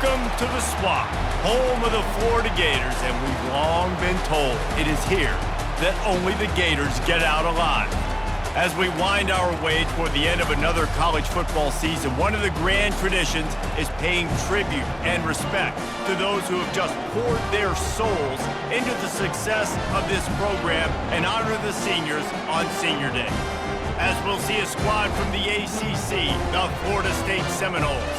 Welcome to the Swamp, home of the Florida Gators, and we've long been told it is here that only the Gators get out alive. As we wind our way toward the end of another college football season, one of the grand traditions is paying tribute and respect to those who have just poured their souls into the success of this program and honor the seniors on Senior Day. As we'll see a squad from the ACC, the Florida State Seminoles,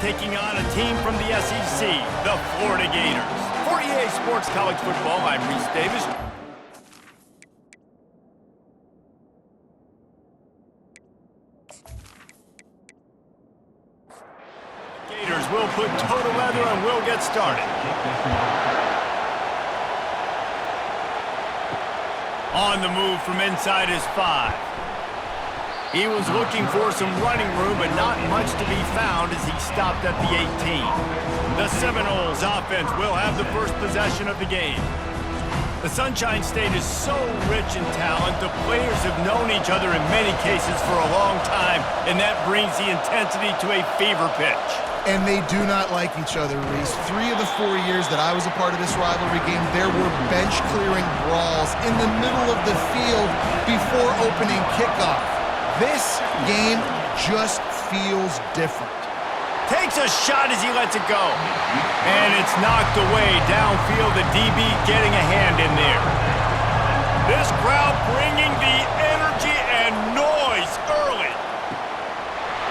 taking on a team from the SEC, the Florida Gators. For EA Sports College Football, I'm Reese Davis. Gators will put toe to leather and we'll get started. On the move from inside his 5. He was looking for some running room, but not much to be found as he stopped at the 18. The Seminoles offense will have the first possession of the game. The Sunshine State is so rich in talent. The players have known each other in many cases for a long time, and that brings the intensity to a fever pitch. And they do not like each other, Reese. 3 of the 4 years that I was a part of this rivalry game, there were bench-clearing brawls in the middle of the field before opening kickoff. This game just feels different. Takes a shot as he lets it go. And it's knocked away downfield. The DB getting a hand in there. This crowd bringing the energy and noise early.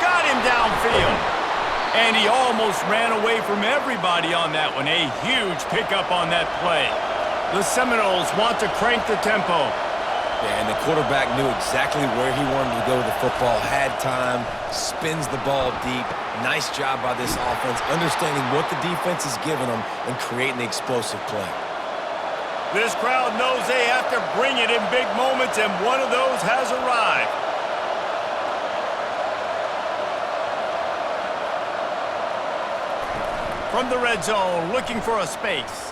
Got him downfield. And he almost ran away from everybody on that one. A huge pickup on that play. The Seminoles want to crank the tempo. Yeah, and the quarterback knew exactly where he wanted to go with the football, had time, spins the ball deep. Nice job by this offense, understanding what the defense is giving them and creating the explosive play. This crowd knows they have to bring it in big moments, and one of those has arrived. From the red zone, looking for a space.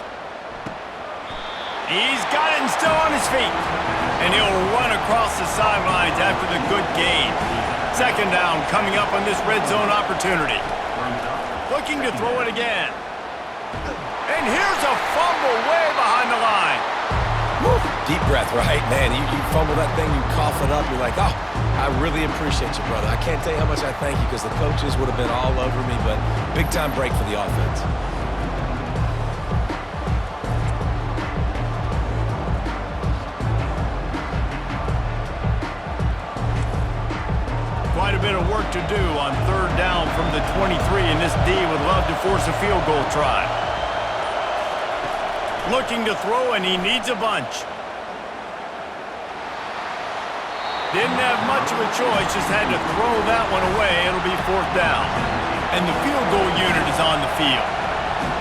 He's got it and still on his feet. And he'll run across the sidelines after the good gain. Second down coming up on this red zone opportunity. Looking to throw it again. And here's a fumble way behind the line. Woo. Deep breath, right? Man, you fumble that thing, you cough it up, you're like, oh, I really appreciate you, brother. I can't tell you how much I thank you because the coaches would have been all over me, but big-time break for the offense. Quite a bit of work to do on third down from the 23, and this D would love to force a field goal try. Looking to throw, and he needs a bunch. Didn't have much of a choice, just had to throw that one away. It'll be fourth down. And the field goal unit is on the field.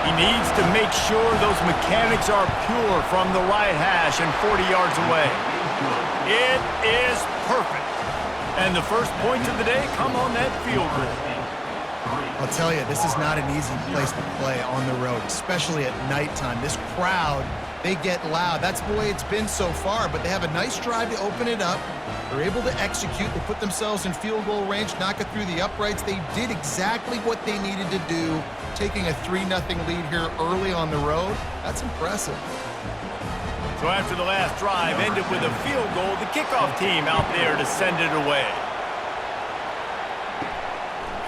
He needs to make sure those mechanics are pure from the right hash and 40 yards away. It is perfect. And the first points of the day come on that field goal. I'll tell you, this is not an easy place to play on the road, especially at nighttime. This crowd, they get loud. That's the way it's been so far, but they have a nice drive to open it up. They're able to execute. They put themselves in field goal range, knock it through the uprights. They did exactly what they needed to do, taking a 3-0 lead here early on the road. That's impressive. So after the last drive ended with a field goal, the kickoff team out there to send it away.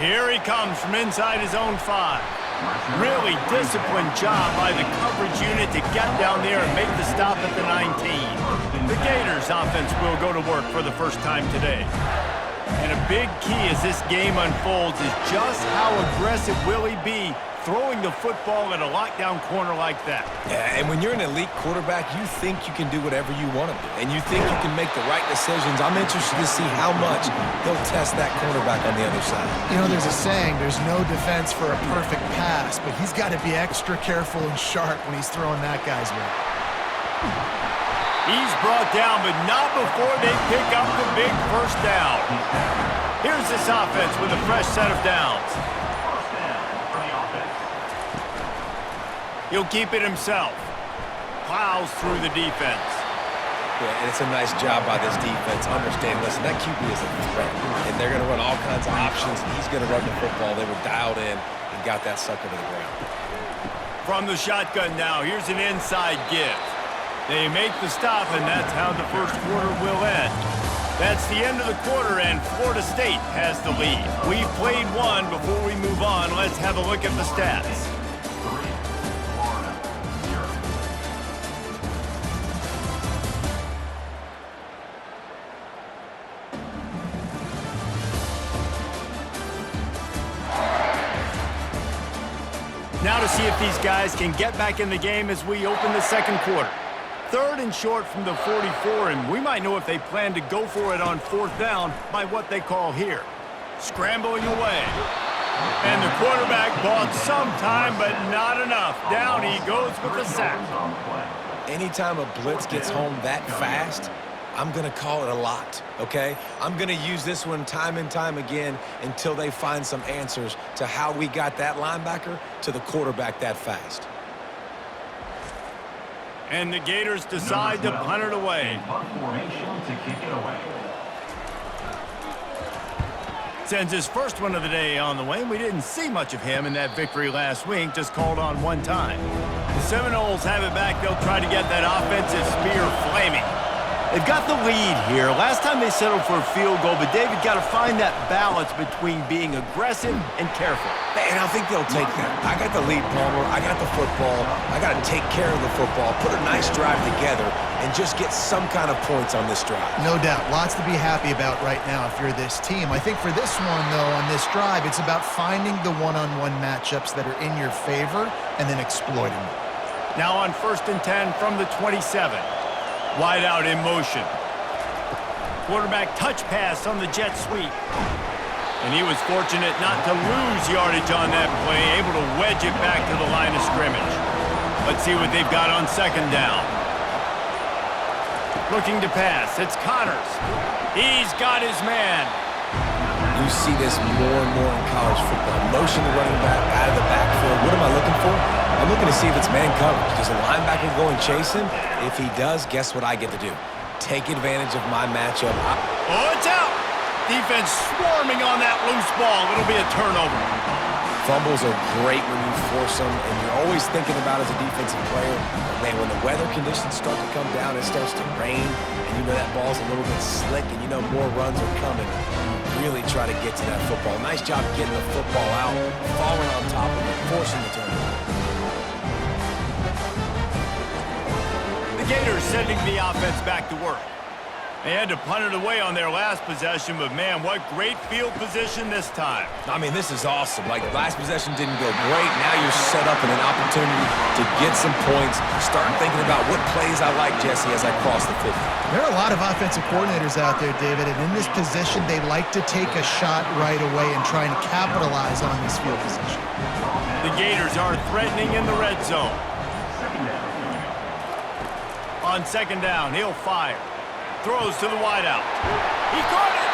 Here he comes from inside his own 5. Really disciplined job by the coverage unit to get down there and make the stop at the 19. The Gators offense will go to work for the first time today. And a big key as this game unfolds is just how aggressive will he be throwing the football at a lockdown corner like that. Yeah, and when you're an elite quarterback, you think you can do whatever you want to do, and you think you can make the right decisions. I'm interested to see how much he'll test that quarterback on the other side. You know, there's a saying, there's no defense for a perfect pass, but he's got to be extra careful and sharp when he's throwing that guy's way. He's brought down, but not before they pick up the big first down. Here's this offense with a fresh set of downs. He'll keep it himself. Plows through the defense. Yeah, and it's a nice job by this defense. Understand, listen, that QB is a threat, and they're going to run all kinds of options. He's going to run the football. They were dialed in and got that sucker to the ground. From the shotgun now, here's an inside give. They make the stop, and that's how the first quarter will end. That's the end of the quarter, and Florida State has the lead. We've played one. Before we move on, let's have a look at the stats. Now to see if these guys can get back in the game as we open the second quarter. 3rd and short from the 44, and we might know if they plan to go for it on 4th down by what they call here. Scrambling away. And the quarterback bought some time, but not enough. Down he goes with the sack. Anytime a blitz gets home that fast, I'm going to call it a lot, okay? I'm going to use this one time and time again until they find some answers to how we got that linebacker to the quarterback that fast. And the Gators decide to punt it away. Sends his first one of the day on the way. We didn't see much of him in that victory last week, just called on one time. The Seminoles have it back. They'll try to get that offensive spear flaming. They've got the lead here. Last time they settled for a field goal, but David got to find that balance between being aggressive and careful. And I think they'll take that. I got the lead, Palmer. I got the football. I got to take care of the football, put a nice drive together, and just get some kind of points on this drive. No doubt. Lots to be happy about right now if you're this team. I think for this one, though, on this drive, it's about finding the one-on-one matchups that are in your favor and then exploiting them. Now on 1st and 10 from the 27. Wide out in motion. Quarterback touch pass on the jet sweep. And he was fortunate not to lose yardage on that play, able to wedge it back to the line of scrimmage. Let's see what they've got on 2nd down. Looking to pass. It's Connors. He's got his man. You see this more and more in college football. Motion the running back out of the backfield. What am I looking for? I'm looking to see if it's man coverage. Does a linebacker go and chase him? If he does, guess what I get to do? Take advantage of my matchup. Oh, it's out! Defense swarming on that loose ball. It'll be a turnover. Fumbles are great when you force them, and you're always thinking about as a defensive player, but man, when the weather conditions start to come down, it starts to rain, and you know that ball's a little bit slick, and you know more runs are coming. You really try to get to that football. Nice job getting the football out, falling on top of it, forcing the turnover. The Gators sending the offense back to work. They had to punt it away on their last possession, but man, what great field position this time. I mean, this is awesome. Like, last possession didn't go great. Now you're set up in an opportunity to get some points. Start thinking about what plays I like, Jesse, as I cross the 50. There are a lot of offensive coordinators out there, David, and in this position, they like to take a shot right away and try and capitalize on this field position. The Gators are threatening in the red zone. On 2nd down, he'll fire. Throws to the wideout. He caught it.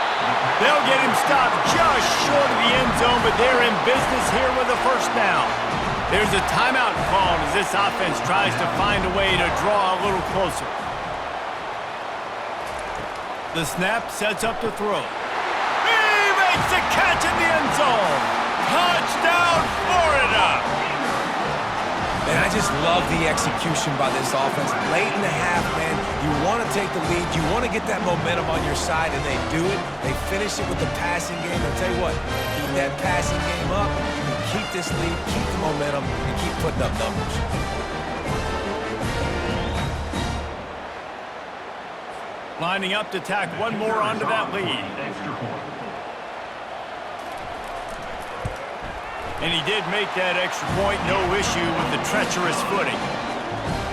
They'll get him stopped just short of the end zone, but they're in business here with a 1st down. There's a timeout called as this offense tries to find a way to draw a little closer. The snap sets up the throw. He makes the catch in the end zone. Touchdown, Florida! And I just love the execution by this offense. Late in the half, man, you want to take the lead. You want to get that momentum on your side, and they do it. They finish it with the passing game. I'll tell you what, keep that passing game up. You can keep this lead, keep the momentum, and keep putting up numbers. Lining up to tack one more onto that lead. And he did make that extra point, no issue with the treacherous footing.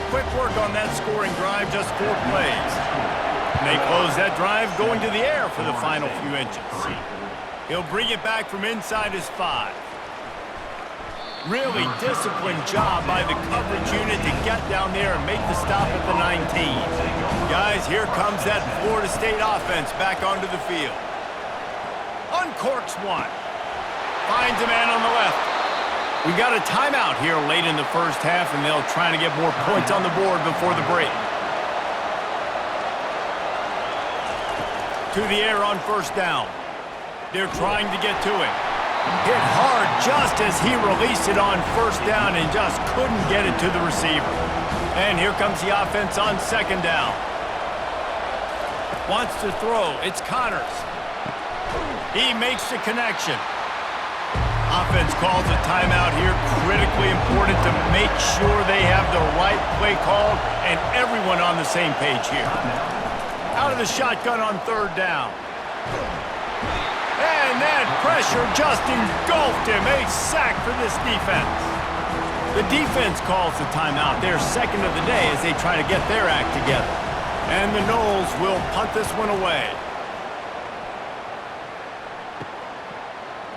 Quick work on that scoring drive, just 4 plays. And they close that drive going to the air for the final few inches. He'll bring it back from inside his 5. Really disciplined job by the coverage unit to get down there and make the stop at the 19. Guys, here comes that Florida State offense back onto the field. Uncorks one. Finds a man on the left. We got a timeout here late in the first half, and they'll try to get more points on the board before the break. To the air on first down. They're trying to get to him. Hit hard just as he released it on first down and just couldn't get it to the receiver. And here comes the offense on second down. Wants to throw. It's Connors. He makes the connection. Offense calls a timeout here. Critically important to make sure they have the right play called and everyone on the same page here. Out of the shotgun on third down. And that pressure just engulfed him. A sack for this defense. The defense calls the timeout. Their second of the day as they try to get their act together. And the Noles will punt this one away.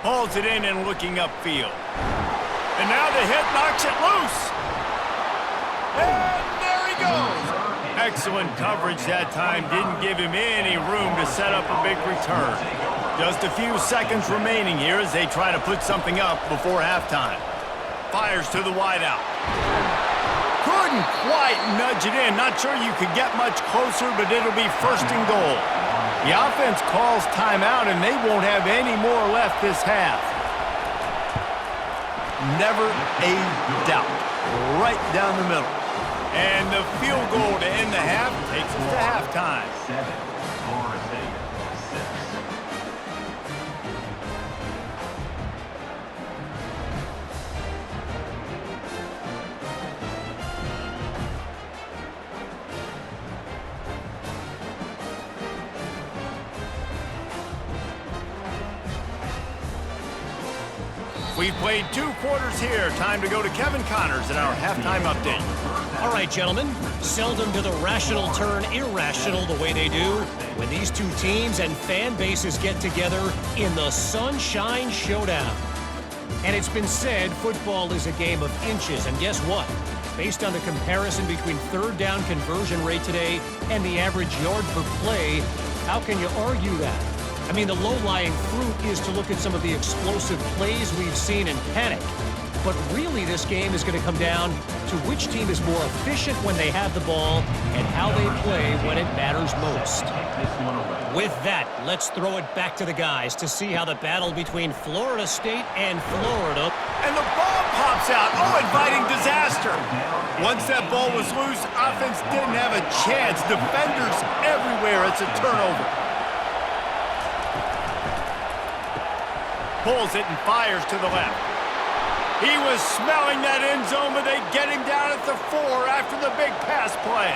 Hauls it in and looking upfield. And now the hit knocks it loose. And there he goes. Excellent coverage that time. Didn't give him any room to set up a big return. Just a few seconds remaining here as they try to put something up before halftime. Fires to the wideout. Couldn't quite nudge it in. Not sure you could get much closer, but it'll be first and goal. The offense calls timeout, and they won't have any more left this half. Never a doubt. Right down the middle. And the field goal to end the half takes us to halftime. 7-6. We've played 2 quarters here. Time to go to Kevin Connors in our halftime update. All right, gentlemen. Seldom do the rational turn irrational the way they do when these two teams and fan bases get together in the Sunshine Showdown. And it's been said football is a game of inches. And guess what? Based on the comparison between third down conversion rate today and the average yard per play, how can you argue that? I mean, the low-lying fruit is to look at some of the explosive plays we've seen and panic. But really, this game is going to come down to which team is more efficient when they have the ball and how they play when it matters most. With that, let's throw it back to the guys to see how the battle between Florida State and Florida. And the ball pops out. Oh, inviting disaster. Once that ball was loose, offense didn't have a chance. Defenders everywhere. It's a turnover. Pulls it and fires to the left. He was smelling that end zone, but they get him down at the 4 after the big pass play.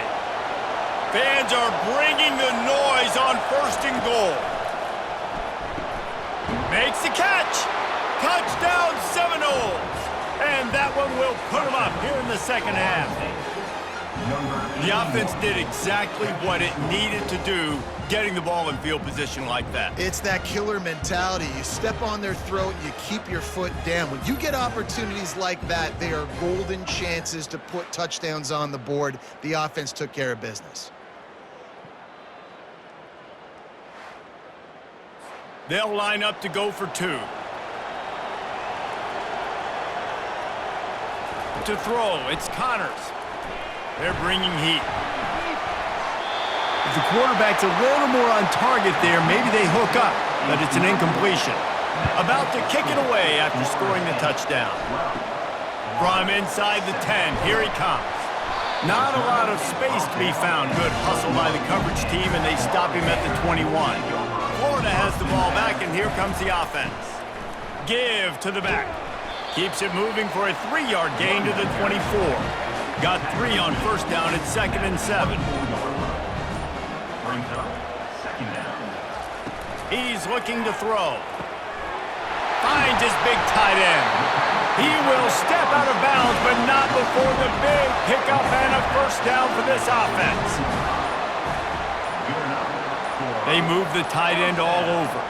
Fans are bringing the noise on first and goal. Makes the catch. Touchdown Seminoles. And that one will put them up here in the second half. The offense did exactly what it needed to do, getting the ball in field position like that. It's that killer mentality. You step on their throat, you keep your foot down. When you get opportunities like that, they are golden chances to put touchdowns on the board. The offense took care of business. They'll line up to go for 2. To throw, it's Connors. They're bringing heat. If the quarterback's a little more on target there, maybe they hook up, but it's an incompletion. About to kick it away after scoring the touchdown. From inside the 10, here he comes. Not a lot of space to be found. Good hustle by the coverage team, and they stop him at the 21. Florida has the ball back, and here comes the offense. Give to the back. Keeps it moving for a 3-yard gain to the 24. Got 3 on first down at 2nd and 7. He's looking to throw. Finds his big tight end. He will step out of bounds, but not before the big pickup and a first down for this offense. They move the tight end all over.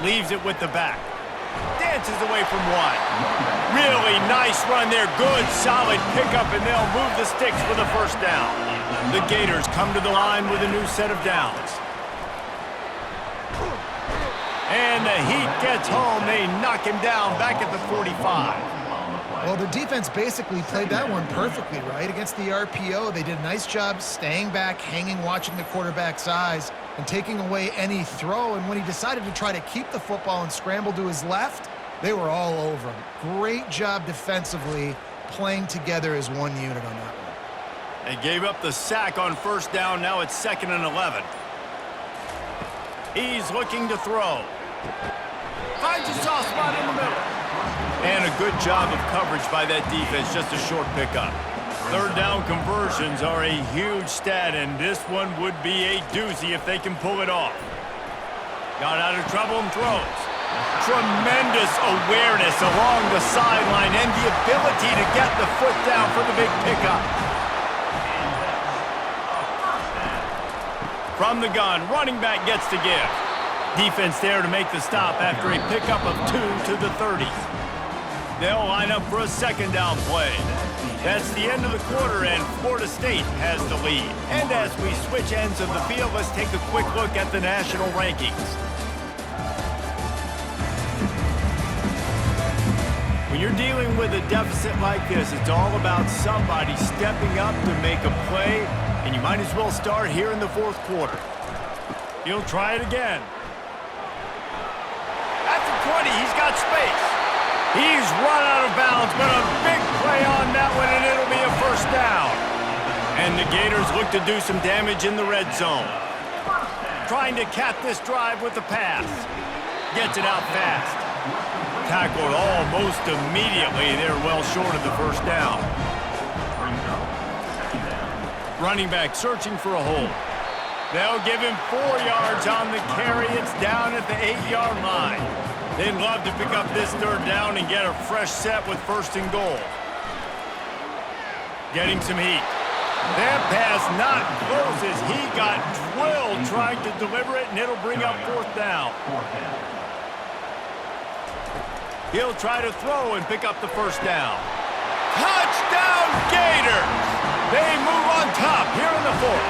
Leaves it with the back. Dances away from 1. Really nice run there. Good, solid pickup, and they'll move the sticks for the first down. The Gators come to the line with a new set of downs. And the Heat gets home. They knock him down back at the 45. Well, the defense basically played that one perfectly, right? Against the RPO, they did a nice job staying back, hanging, watching the quarterback's eyes, and taking away any throw. And when he decided to try to keep the football and scramble to his left, they were all over him. Great job defensively, playing together as one unit on that one. They gave up the sack on first down. Now it's 2nd and 11. He's looking to throw. Finds a soft spot in the middle. And a good job of coverage by that defense, just a short pickup. Third down conversions are a huge stat, and this one would be a doozy if they can pull it off. Got out of trouble and throws. Tremendous awareness along the sideline and the ability to get the foot down for the big pickup. From the gun, running back gets to give. Defense there to make the stop after a pickup of 2 to the 30. They'll line up for a 2nd down play. That's the end of the quarter, and Florida State has the lead. And as we switch ends of the field, let's take a quick look at the national rankings. When you're dealing with a deficit like this, it's all about somebody stepping up to make a play, and you might as well start here in the 4th quarter. He'll try it again. At the 20, he's got space. He's run out of bounds, but a big play on that one, and it'll be a 1st down. And the Gators look to do some damage in the red zone. Trying to cap this drive with the pass. Gets it out fast. Tackled almost immediately. They're well short of the 1st down. Running back searching for a hole. They'll give him 4 yards on the carry. It's down at the 8-yard line. They'd love to pick up this 3rd down and get a fresh set with 1st and goal. Getting some heat. That pass not close as he got drilled trying to deliver it, and it'll bring up 4th down. He'll try to throw and pick up the 1st down. Touchdown Gators! They move on top here in the 4th.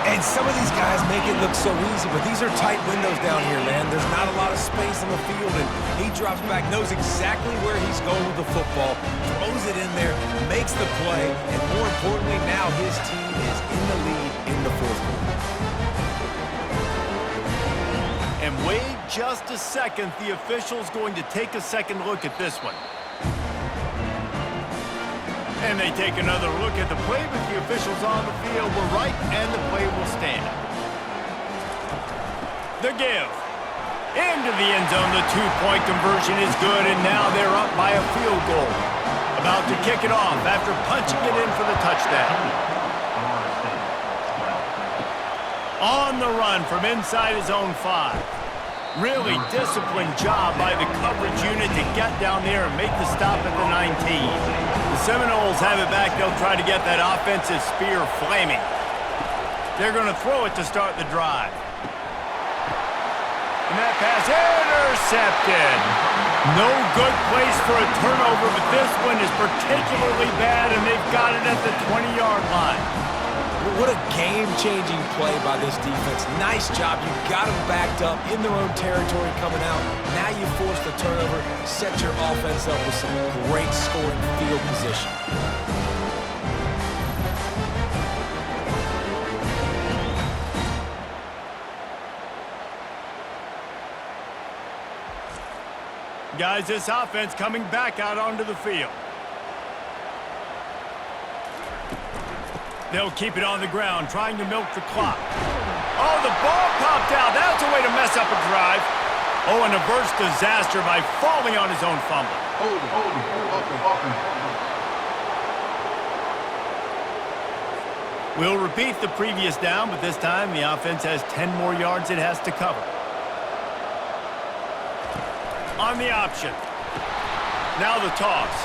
And some of these guys make it look so easy, but these are tight windows down here, man. There's not a lot of space on the field, and he drops back, knows exactly where he's going with the football, throws it in there, makes the play, and more importantly, now his team is in the lead in the 4th quarter. And wait just a second, the official's going to take a second look at this one. And they take another look at the play, but the officials on the field were right, and the play will stand. The give. Into the end zone, the 2-point conversion is good, and now they're up by a field goal. About to kick it off after punching it in for the touchdown. On the run from inside his own 5. Really disciplined job by the coverage unit to get down there and make the stop at the 19. The Seminoles have it back. They'll try to get that offensive spear flaming. They're going to throw it to start the drive. And that pass intercepted. No good place for a turnover, but this one is particularly bad, and they've got it at the 20-yard line. What a game-changing play by this defense. Nice job. You got them backed up in their own territory coming out. Now you force the turnover, set your offense up with some great scoring field position. Guys, this offense coming back out onto the field. They'll keep it on the ground, trying to milk the clock. Oh, the ball popped out. That's a way to mess up a drive. Oh, and averts disaster by falling on his own fumble. We'll repeat the previous down, but this time the offense has 10 more yards it has to cover. On the option. Now the toss.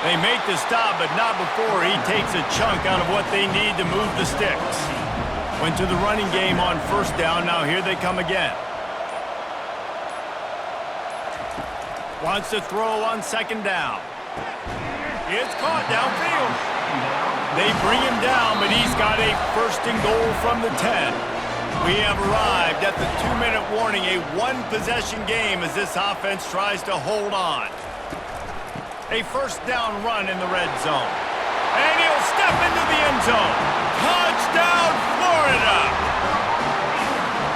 They make the stop, but not before he takes a chunk out of what they need to move the sticks. Went to the running game on 1st down. Now here they come again. Wants to throw on 2nd down. It's caught downfield. They bring him down, but he's got a 1st and goal from the 10. We have arrived at the 2-minute warning, a 1-possession game as this offense tries to hold on. A first down run in the red zone. And he'll step into the end zone. Touchdown, Florida!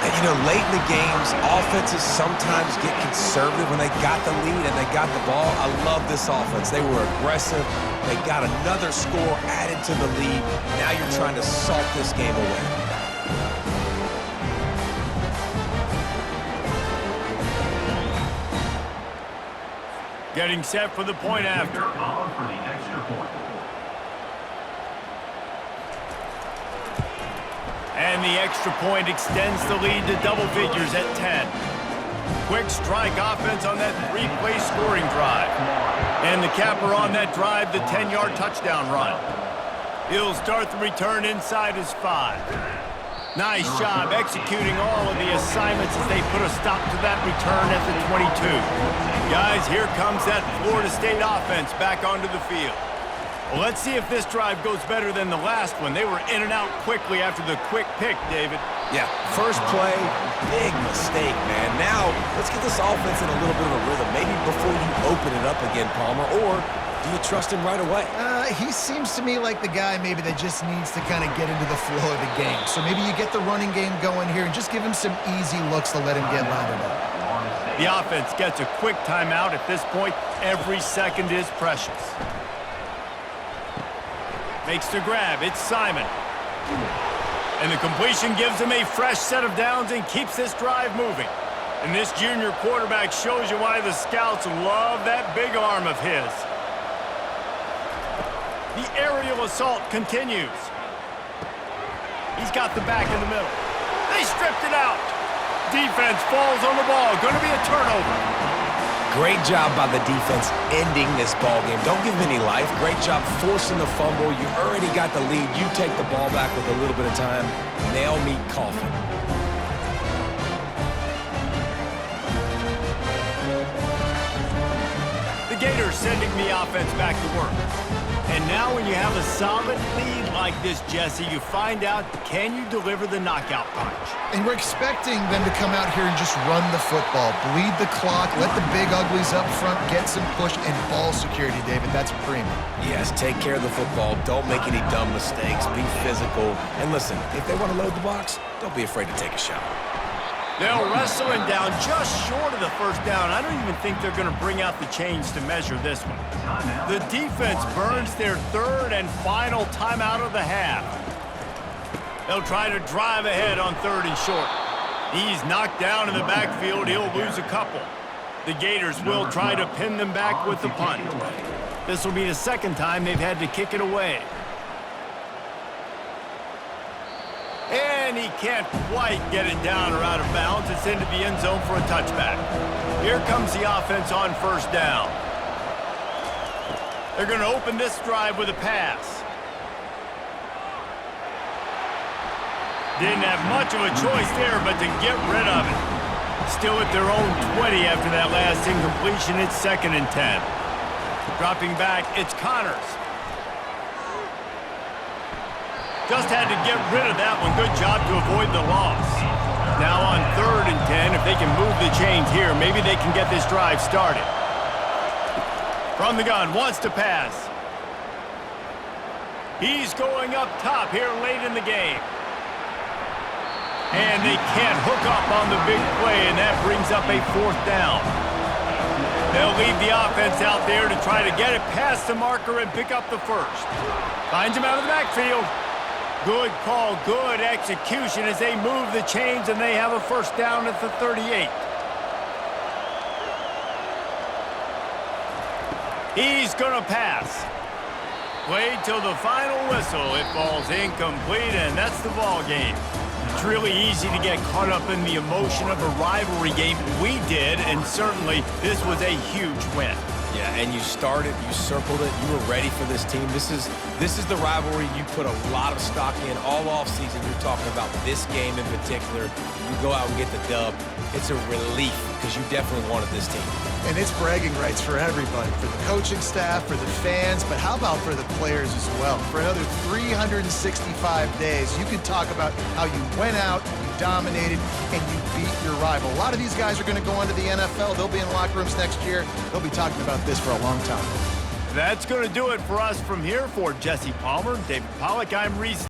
And, you know, late in the games, offenses sometimes get conservative when they got the lead and they got the ball. I love this offense. They were aggressive. They got another score added to the lead. Now you're trying to salt this game away. Getting set for the point after. Call for the extra point. And the extra point extends the lead to double figures at 10. Quick strike offense on that three-play scoring drive. And the capper on that drive, the 10-yard touchdown run. He'll start the return inside his 5. Nice job executing all of the assignments as they put a stop to that return at the 22. Guys, here comes that Florida State offense back onto the field. Well, let's see if this drive goes better than the last one. They were in and out quickly after the quick pick, David. Yeah, first play, big mistake, man. Now, let's get this offense in a little bit of a rhythm. Maybe before you open it up again, Palmer, or do you trust him right away? He seems to me like the guy maybe that just needs to kind of get into the flow of the game. So maybe you get the running game going here and just give him some easy looks to let him get lathered up. The offense gets a quick timeout. At this point, every second is precious. Makes the grab. It's Simon. And the completion gives him a fresh set of downs and keeps this drive moving. And this junior quarterback shows you why the scouts love that big arm of his. The aerial assault continues. He's got the back in the middle. They stripped it out. Defense falls on the ball. Going to be a turnover. Great job by the defense ending this ball game. Don't give them any life. Great job forcing the fumble. You already got the lead. You take the ball back with a little bit of time. Nail me coffin. The Gators sending the offense back to work. And now when you have a solid lead like this, Jesse, you find out, can you deliver the knockout punch? And we're expecting them to come out here and just run the football, bleed the clock, let the big uglies up front get some push and ball security, David. That's premium. Yes, take care of the football. Don't make any dumb mistakes. Be physical. And listen, if they want to load the box, don't be afraid to take a shot. They'll wrestle him down just short of the first down. I don't even think they're going to bring out the chains to measure this one. The defense burns their third and final timeout of the half. They'll try to drive ahead on third and short. He's knocked down in the backfield. He'll lose a couple. The Gators will try to pin them back with the punt. This will be the second time they've had to kick it away. And he can't quite get it down or out of bounds. It's into the end zone for a touchback. Here comes the offense on first down. They're going to open this drive with a pass. Didn't have much of a choice there, but to get rid of it. Still at their own 20 after that last incompletion. It's 2nd and 10. Dropping back, it's Connors. Just had to get rid of that one. Good job to avoid the loss. Now on 3rd and 10, if they can move the chains here, maybe they can get this drive started. From the gun, wants to pass. He's going up top here late in the game. And they can't hook up on the big play, and that brings up a 4th down. They'll leave the offense out there to try to get it past the marker and pick up the first. Finds him out of the backfield. Good call, good execution as they move the chains, and they have a first down at the 38. He's going to pass. Played till the final whistle. It falls incomplete, and that's the ball game. It's really easy to get caught up in the emotion of a rivalry game. We did, and certainly this was a huge win. Yeah, and you started, you circled it, you were ready for this team. This is the rivalry you put a lot of stock in all offseason. You're talking about this game in particular. You go out and get the dub. It's a relief because you definitely wanted this team. And it's bragging rights for everybody, for the coaching staff, for the fans, but how about for the players as well? For another 365 days, you can talk about how you went out, you dominated, and you beat your rival. A lot of these guys are going to go into the NFL. They'll be in locker rooms next year. They'll be talking about this for a long time. That's going to do it for us from here. For Jesse Palmer, David Pollack, I'm Reese.